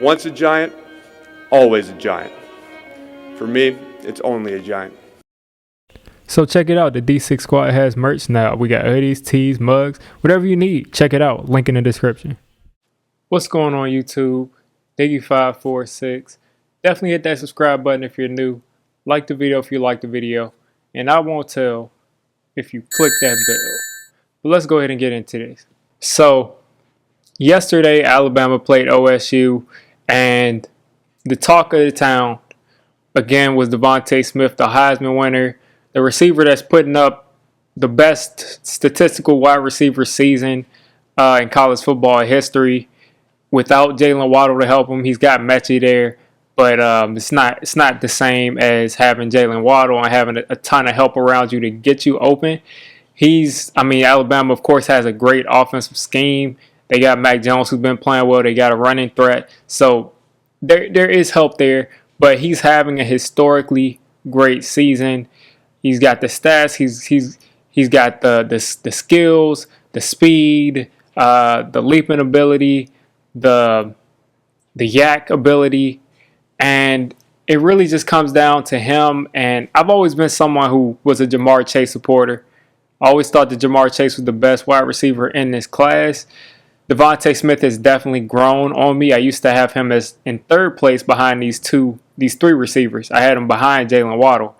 Once a giant, always a giant. For me, it's only a giant. So check it out. The D6 Squad has merch now. We got hoodies, tees, mugs, whatever you need. Check it out. Link in the description. What's going on, YouTube? Diggy546. Definitely hit that subscribe button if you're new. Like the video if you like the video. And I won't tell if you click that bell. But let's go ahead and get into this. So yesterday, Alabama played OSU, and the talk of the town, again, was Devonta Smith, the Heisman winner, the receiver that's putting up the best statistical wide receiver season in college football history. Without Jaylen Waddle to help him, he's got Mechie there, but it's not the same as having Jaylen Waddle and having a ton of help around you to get you open. Alabama, of course, has a great offensive scheme. They got Mac Jones, who's been playing well. They got a running threat. So there is help there, but he's having a historically great season. He's got the stats. He's got the skills, the speed, the leaping ability, the yak ability, and it really just comes down to him. And I've always been someone who was a Jamar Chase supporter. I always thought that Jamar Chase was the best wide receiver in this class. Devonta Smith has definitely grown on me. I used to have him as in third place behind these three receivers. I had him behind Jaylen Waddle,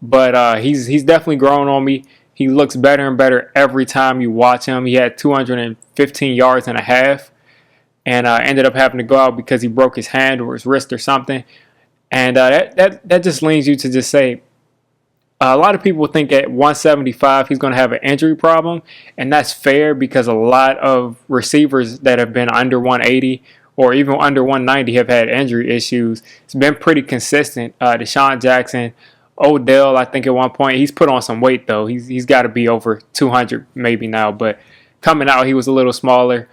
but he's definitely grown on me. He looks better and better every time you watch him. He had 215 yards and a half, and ended up having to go out because he broke his hand or his wrist or something. And that just leads you to just say, a lot of people think at 175 he's going to have an injury problem, and that's fair because a lot of receivers that have been under 180 or even under 190 have had injury issues. It's been pretty consistent. Deshaun Jackson, Odell, I think at one point, he's put on some weight though. He's got to be over 200 maybe now, but coming out he was a little smaller.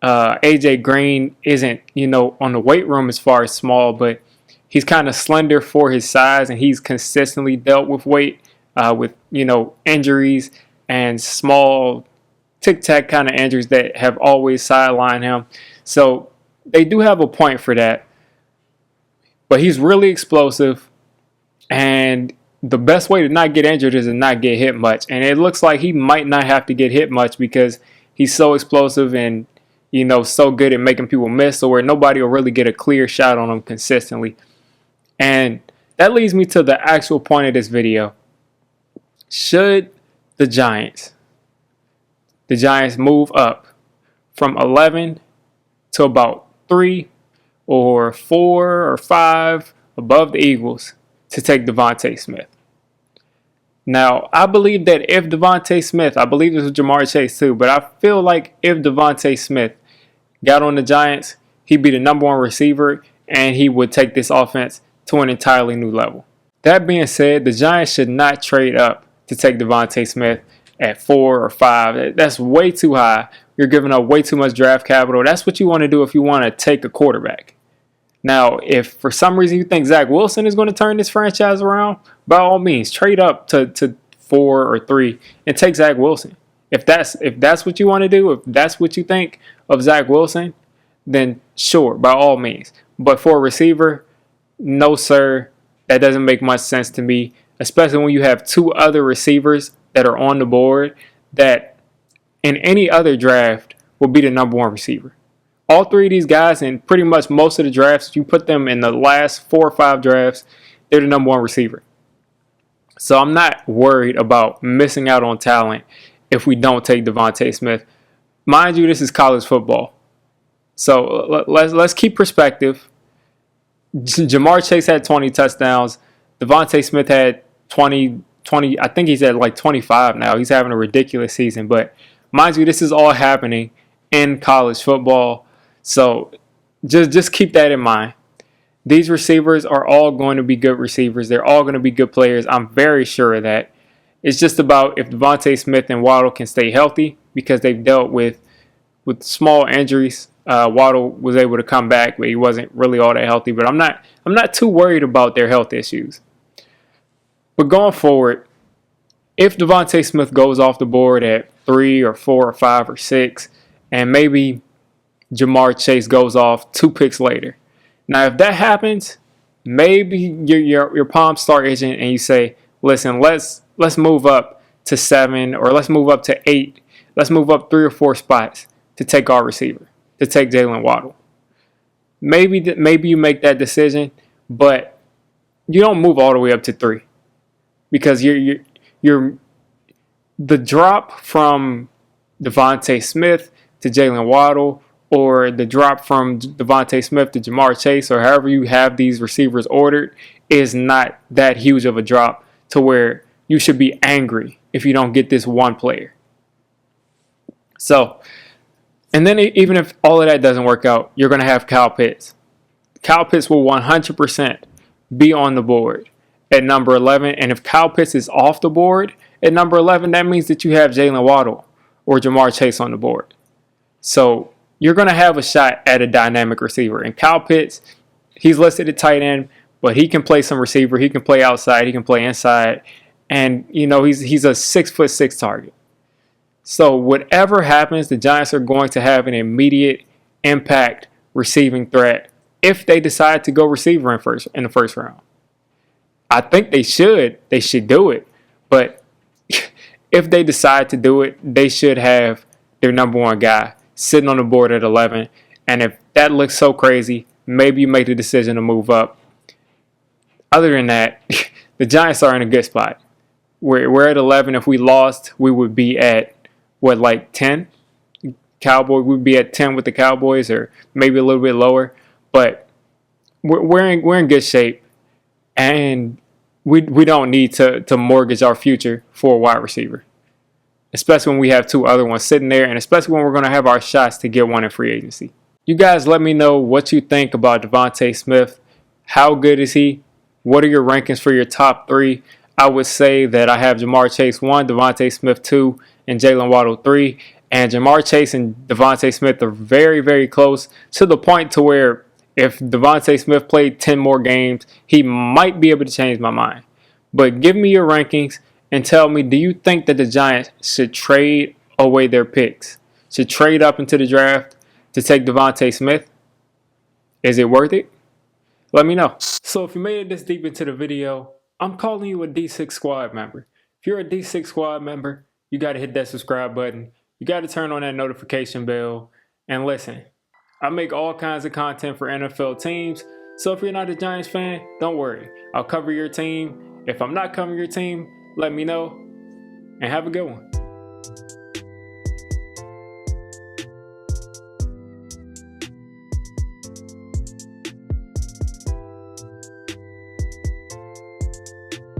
AJ Green isn't, on the weight room as far as small, but he's kind of slender for his size, and he's consistently dealt with weight, with injuries and small tic-tac kind of injuries that have always sidelined him. So they do have a point for that. But he's really explosive, and the best way to not get injured is to not get hit much. And it looks like he might not have to get hit much because he's so explosive and so good at making people miss, so where nobody will really get a clear shot on him consistently. And that leads me to the actual point of this video. Should the Giants move up from 11 to about 3 or 4 or 5 above the Eagles to take Devonta Smith? Now, I believe that if Devonta Smith, I believe this was Jamar Chase too, but I feel like if Devonta Smith got on the Giants, he'd be the number one receiver and he would take this offense to an entirely new level. That being said, the Giants should not trade up to take Devonta Smith at 4 or 5. That's way too high. You're giving up way too much draft capital. That's what you want to do if you want to take a quarterback. Now, if for some reason you think Zach Wilson is going to turn this franchise around, by all means, trade up to 4 or 3 and take Zach Wilson. If that's what you want to do, if that's what you think of Zach Wilson, then sure, by all means. But for a receiver, no, sir, that doesn't make much sense to me, especially when you have 2 other receivers that are on the board that in any other draft will be the number 1 receiver. All 3 of these guys, in pretty much most of the drafts, you put them in the last 4 or 5 drafts, they're the number 1 receiver. So I'm not worried about missing out on talent if we don't take Devonta Smith. Mind you, this is college football. So let's keep perspective. Jamar Chase had 20 touchdowns. Devonta Smith had 20. I think he's at like 25 now. He's having a ridiculous season. But mind you, this is all happening in college football. So just keep that in mind. These receivers are all going to be good receivers. They're all going to be good players. I'm very sure of that. It's just about if Devonta Smith and Waddle can stay healthy, because they've dealt with small injuries. Waddle was able to come back, but he wasn't really all that healthy. But I'm not too worried about their health issues. But going forward, if Devonta Smith goes off the board at 3 or 4 or 5 or 6, and maybe Jamar Chase goes off 2 picks later, Now, if that happens, maybe your palms start itching and you say, listen, let's move up to 7, or let's move up to 8. Let's move up 3 or 4 spots to take our receiver, to take Jaylen Waddle. Maybe you make that decision, but you don't move all the way up to 3, because you're the drop from Devonta Smith to Jaylen Waddle, or the drop from Devonta Smith to Jamar Chase, or however you have these receivers ordered, is not that huge of a drop to where you should be angry if you don't get this one player. So, and then even if all of that doesn't work out, you're going to have Kyle Pitts. Kyle Pitts will 100% be on the board at number 11. And if Kyle Pitts is off the board at number 11, that means that you have Jaylen Waddle or Jamar Chase on the board. So you're going to have a shot at a dynamic receiver. And Kyle Pitts, he's listed at tight end, but he can play some receiver. He can play outside. He can play inside. And, he's a 6'6" target. So whatever happens, the Giants are going to have an immediate impact receiving threat if they decide to go receiver in the first round. I think they should do it. But if they decide to do it, they should have their number one guy sitting on the board at 11. And if that looks so crazy, maybe you make the decision to move up. Other than that, the Giants are in a good spot. We're at 11. If we lost, we would be at, 10? Cowboys, we'd be at 10 with the Cowboys, or maybe a little bit lower. But we're in good shape, and we don't need to mortgage our future for a wide receiver, especially when we have 2 other ones sitting there, and especially when we're going to have our shots to get one in free agency. You guys let me know what you think about Devonta Smith. How good is he? What are your rankings for your top 3? I would say that I have Jamar Chase 1, Devonta Smith 2, and Jaylen Waddle 3. And Jamar Chase and Devonta Smith are very, very close, to the point to where if Devonta Smith played 10 more games, he might be able to change my mind. But give me your rankings and tell me, do you think that the Giants should trade away their picks? Should trade up into the draft to take Devonta Smith? Is it worth it? Let me know. So if you made it this deep into the video, I'm calling you a D6 squad member. If you're a D6 squad member, you got to hit that subscribe button. You got to turn on that notification bell. And listen, I make all kinds of content for NFL teams. So if you're not a Giants fan, don't worry. I'll cover your team. If I'm not covering your team, let me know. And have a good one.